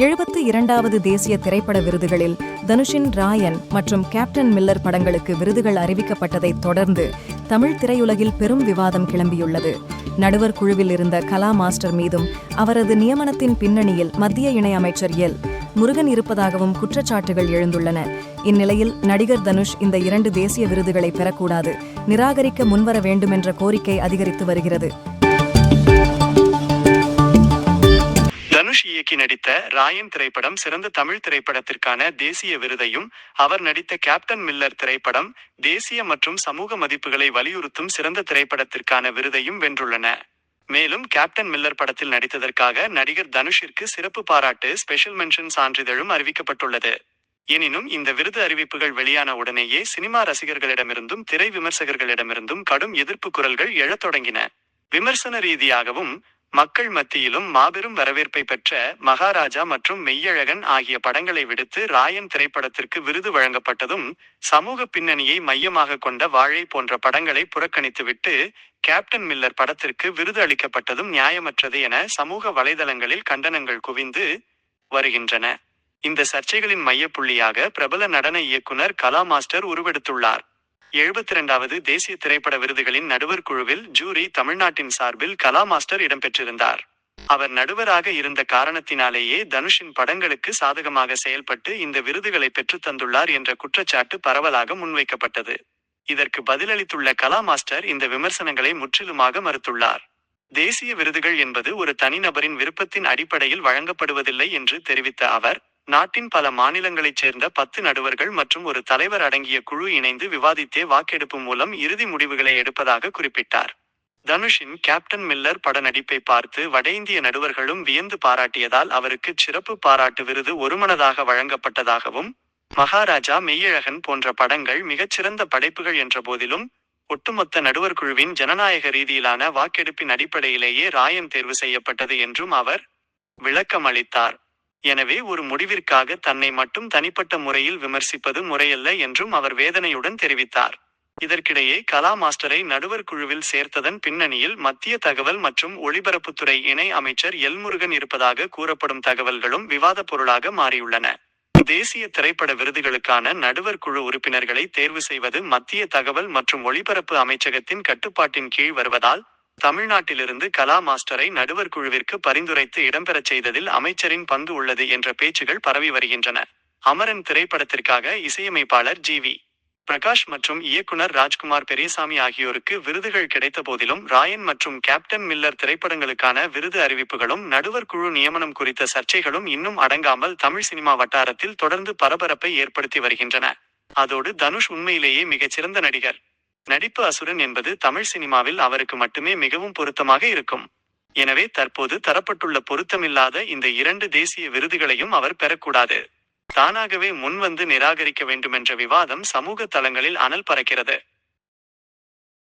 72வது தேசிய திரைப்பட விருதுகளில் தனுஷின் ராயன் மற்றும் கேப்டன் மில்லர் படங்களுக்கு விருதுகள் அறிவிக்கப்பட்டதைத் தொடர்ந்து தமிழ் திரையுலகில் பெரும் விவாதம் கிளம்பியுள்ளது. நடுவர் குழுவில் இருந்த கலா மாஸ்டர் மீதும் அவரது நியமனத்தின் பின்னணியில் மத்திய இணையமைச்சர் எல். முருகன் இருப்பதாகவும் குற்றச்சாட்டுகள் எழுந்துள்ளன. இந்நிலையில் நடிகர் தனுஷ் இந்த 2 தேசிய விருதுகளை பெறக்கூடாது, நிராகரிக்க முன்வர வேண்டுமென்ற கோரிக்கை அதிகரித்து வருகிறது. தனுஷ் இயக்கி நடித்த ராயன் திரைப்படம் சிறந்த தமிழ் திரைப்படத்திற்கான தேசிய விருதையும், அவர் நடித்த கேப்டன் மில்லர் திரைப்படம் தேசிய மற்றும் சமூக மதிப்புகளை வலியுறுத்தும் சிறந்த திரைப்படத்திற்கான விருதையும் வென்றுள்ளன. மேலும் கேப்டன் மில்லர் படத்தில் நடித்ததற்காக நடிகர் தனுஷிற்கு சிறப்பு பாராட்டு ஸ்பெஷல் மென்ஷன் சான்றிதழும் அறிவிக்கப்பட்டுள்ளது. எனினும் இந்த விருது அறிவிப்புகள் வெளியான உடனேயே சினிமா ரசிகர்களிடமிருந்தும் திரை விமர்சகர்களிடமிருந்தும் கடும் எதிர்ப்பு குரல்கள் எழத் தொடங்கின. விமர்சன ரீதியாகவும் மக்கள் மத்தியிலும் மாபெரும் வரவேற்பை பெற்ற மகாராஜா மற்றும் மெய்யழகன் ஆகிய படங்களை விடுத்து ராயன் திரைப்படத்திற்கு விருது வழங்கப்பட்டதும், சமூக பின்னணியை மையமாக கொண்ட வாழை போன்ற படங்களை புறக்கணித்துவிட்டு கேப்டன் மில்லர் படத்திற்கு விருது அளிக்கப்பட்டதும் நியாயமற்றது என சமூக வலைதளங்களில் கண்டனங்கள் குவிந்து வருகின்றன. இந்த சர்ச்சைகளின் மையப்புள்ளியாக பிரபல நடன இயக்குனர் கலா மாஸ்டர் உருவெடுத்துள்ளார். 72வது தேசிய திரைப்பட விருதுகளின் நடுவர் குழுவில் ஜூரி தமிழ்நாட்டின் சார்பில் கலா மாஸ்டர் இடம்பெற்றிருந்தார். அவர் நடுவராக இருந்த காரணத்தினாலேயே தனுஷின் படங்களுக்கு சாதகமாக செயல்பட்டு இந்த விருதுகளை பெற்றுத் தந்துள்ளார் என்ற குற்றச்சாட்டு பரவலாக முன்வைக்கப்பட்டது. இதற்கு பதிலளித்துள்ள கலா மாஸ்டர் இந்த விமர்சனங்களை முற்றிலுமாக மறுத்துள்ளார். தேசிய விருதுகள் என்பது ஒரு தனிநபரின் விருப்பத்தின் அடிப்படையில் வழங்கப்படுவதில்லை என்று தெரிவித்த அவர், நாட்டின் பல மாநிலங்களைச் சேர்ந்த 10 நடுவர்கள் மற்றும் ஒரு தலைவர் அடங்கிய குழு இணைந்து விவாதித்தே வாக்கெடுப்பு மூலம் இறுதி முடிவுகளை எடுப்பதாக குறிப்பிட்டார். தனுஷின் கேப்டன் மில்லர் பட நடிப்பை பார்த்து வட இந்திய நடுவர்களும் வியந்து பாராட்டியதால் அவருக்கு சிறப்பு பாராட்டு விருது ஒருமனதாக வழங்கப்பட்டதாகவும், மகாராஜா, மெய்யழகன் போன்ற படங்கள் மிகச்சிறந்த படைப்புகள் என்ற போதிலும் ஒட்டுமொத்த நடுவர் குழுவின் ஜனநாயக ரீதியிலான வாக்கெடுப்பின் அடிப்படையிலேயே ராயன் தேர்வு செய்யப்பட்டது என்றும் அவர் விளக்கமளித்தார். எனவே ஒரு முடிவிற்காக தன்னை மட்டும் தனிப்பட்ட முறையில் விமர்சிப்பது முறையல்ல என்றும் அவர் வேதனையுடன் தெரிவித்தார். இதற்கிடையே கலா மாஸ்டரை நடுவர் குழுவில் சேர்த்ததன் பின்னணியில் மத்திய தகவல் மற்றும் ஒளிபரப்புத்துறை இணை அமைச்சர் எல். முருகன் இருப்பதாக கூறப்படும் தகவல்களும் விவாதப் பொருளாக மாறியுள்ளன. தேசிய திரைப்பட விருதுகளுக்கான நடுவர் குழு உறுப்பினர்களை தேர்வு செய்வது மத்திய தகவல் மற்றும் ஒளிபரப்பு அமைச்சகத்தின் கட்டுப்பாட்டின் கீழ் வருவதால், தமிழ்நாட்டிலிருந்து கலா மாஸ்டரை நடுவர் குழுவிற்கு பரிந்துரைத்து இடம்பெறச் செய்ததில் அமைச்சரின் பங்கு உள்ளது என்ற பேச்சுகள் பரவி வருகின்றன. அமரன் திரைப்படத்திற்காக இசையமைப்பாளர் ஜி.வி. பிரகாஷ் மற்றும் இயக்குனர் ராஜ்குமார் பெரியசாமி ஆகியோருக்கு விருதுகள் கிடைத்த போதிலும், ராயன் மற்றும் கேப்டன் மில்லர் திரைப்படங்களுக்கான விருது அறிவிப்புகளும் நடுவர் குழு நியமனம் குறித்த சர்ச்சைகளும் இன்னும் அடங்காமல் தமிழ் சினிமா வட்டாரத்தில் தொடர்ந்து பரபரப்பை ஏற்படுத்தி வருகின்றன. அதோடு தனுஷ் உண்மையிலேயே மிகச்சிறந்த நடிகர். நடிப்பு அசுரன் என்பது தமிழ் சினிமாவில் அவருக்கு மட்டுமே மிகவும் பொருத்தமாக இருக்கும். எனவே தற்போது தரப்பட்டுள்ள பொருத்தமில்லாத இந்த 2 தேசிய விருதுகளையும் அவர் பெறக்கூடாது, தானாகவே முன்வந்து நிராகரிக்க வேண்டுமென்ற விவாதம் சமூக தளங்களில் அனல் பறக்கிறது.